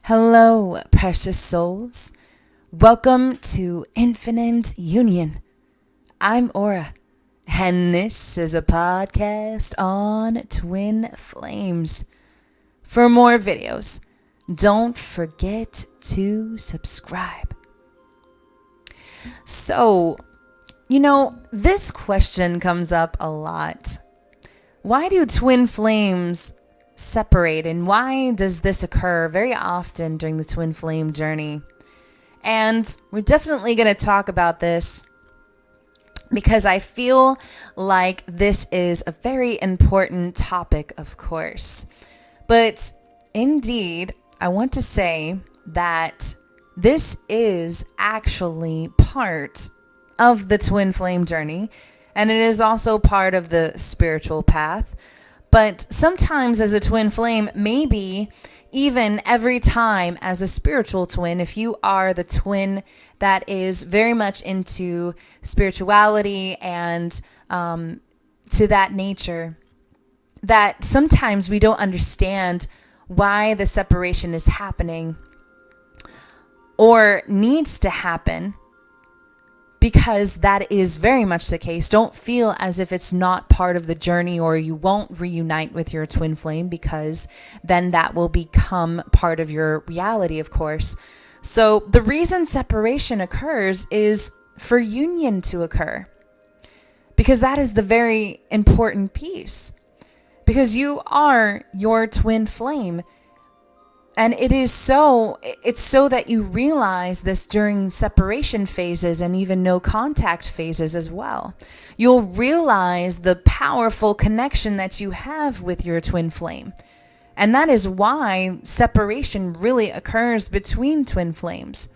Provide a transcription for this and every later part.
Hello, precious souls. Welcome to Infinite Union. I'm Aura, and this is a podcast on twin flames. For more videos, don't forget to subscribe. So, this question comes up a lot. Why do twin flames separate, and why does this occur very often during the twin flame journey? And we're definitely going to talk about this because I feel like this is a very important topic, of course. But indeed, I want to say that this is actually part of the twin flame journey, and it is also part of the spiritual path. But sometimes as a twin flame, maybe even every time as a spiritual twin, if you are the twin that is very much into spirituality and to that nature, that sometimes we don't understand why the separation is happening or needs to happen, because that is very much the case. Don't feel as if it's not part of the journey or you won't reunite with your twin flame, because then that will become part of your reality, of course. So the reason separation occurs is for union to occur, because that is the very important piece, because you are your twin flame. And it's so that you realize this during separation phases and even no contact phases as well. You'll realize the powerful connection that you have with your twin flame. And that is why separation really occurs between twin flames.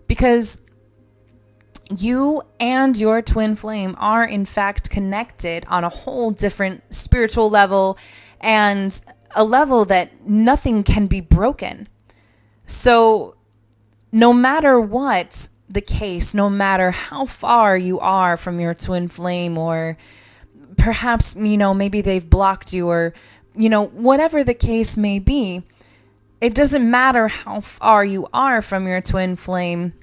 Because you and your twin flame are in fact connected on a whole different spiritual level, and a level that nothing can be broken. So no matter what the case, no matter how far you are from your twin flame, or perhaps, maybe they've blocked you, or, whatever the case may be, it doesn't matter how far you are from your twin flame.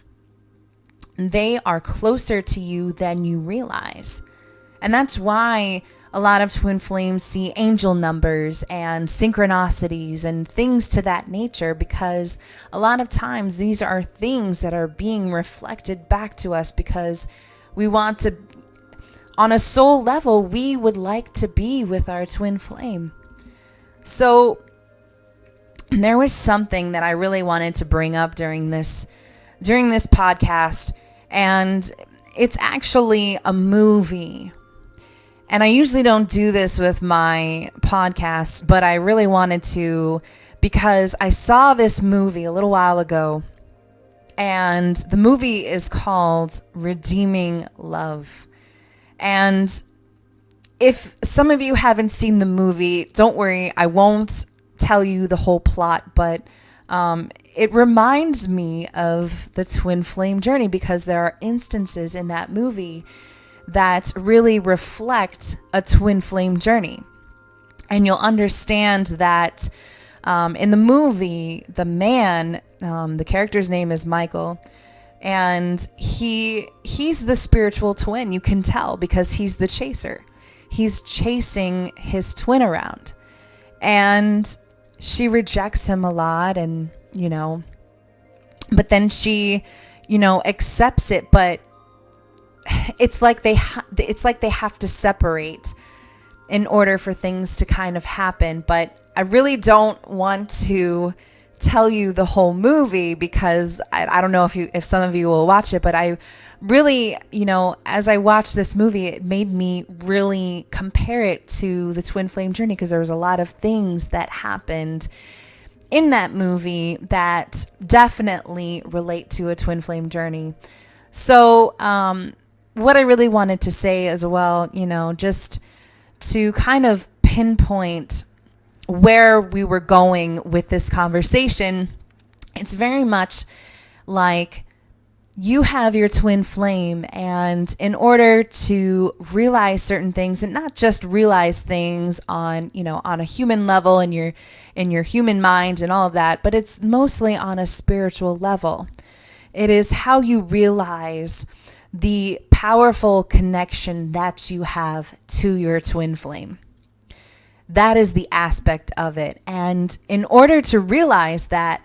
They are closer to you than you realize. And that's why a lot of twin flames see angel numbers and synchronicities and things to that nature, because a lot of times these are things that are being reflected back to us, because we want to, on a soul level, we would like to be with our twin flame. So there was something that I really wanted to bring up during this podcast, and it's actually a movie. And I usually don't do this with my podcast, but I really wanted to, because I saw this movie a little while ago, and the movie is called Redeeming Love. And if some of you haven't seen the movie, don't worry, I won't tell you the whole plot, but it reminds me of the twin flame journey, because there are instances in that movie that really reflect a twin flame journey. And you'll understand that in the movie, the man, the character's name is Michael, and he's the spiritual twin. You can tell because he's the chaser. He's chasing his twin around, and she rejects him a lot, and but then she accepts it, but it's like they have to separate in order for things to kind of happen. But I really don't want to tell you the whole movie, because I don't know if some of you will watch it, but I really, as I watched this movie, it made me really compare it to the twin flame journey, because there was a lot of things that happened in that movie that definitely relate to a twin flame journey. So what I really wanted to say as well, just to kind of pinpoint where we were going with this conversation, it's very much like you have your twin flame, and in order to realize certain things, and not just realize things on, on a human level in your human mind and all of that, but it's mostly on a spiritual level. It is how you realize the powerful connection that you have to your twin flame. That is the aspect of it. And in order to realize that,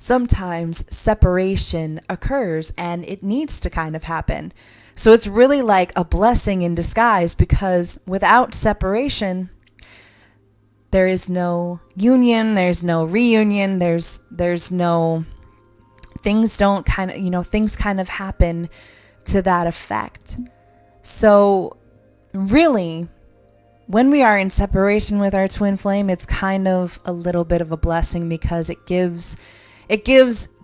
sometimes separation occurs, and it needs to kind of happen. So it's really like a blessing in disguise, because without separation, there is no union, there's no reunion, there's no, things don't kind of, things kind of happen to that effect. So really, when we are in separation with our twin flame, it's kind of a little bit of a blessing, because it gives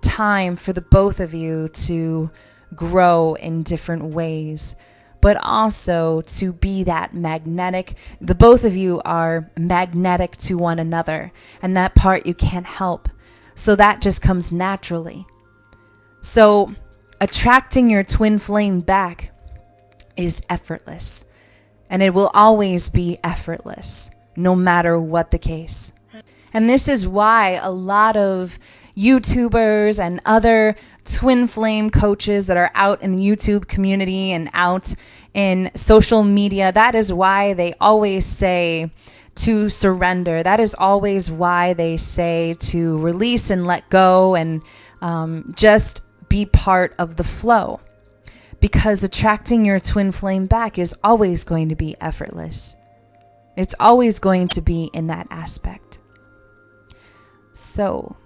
time for the both of you to grow in different ways, but also to be that magnetic. The both of you are magnetic to one another, and that part you can't help. So that just comes naturally. So attracting your twin flame back is effortless, and it will always be effortless, no matter what the case. And this is why a lot of YouTubers and other twin flame coaches that are out in the YouTube community and out in social media, that is why they always say to surrender. That is always why they say to release and let go, and just be part of the flow. Because attracting your twin flame back is always going to be effortless. It's always going to be in that aspect. So,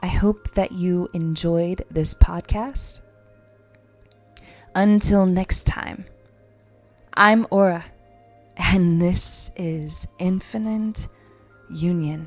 I hope that you enjoyed this podcast. Until next time, I'm Aura, and this is Infinite Union.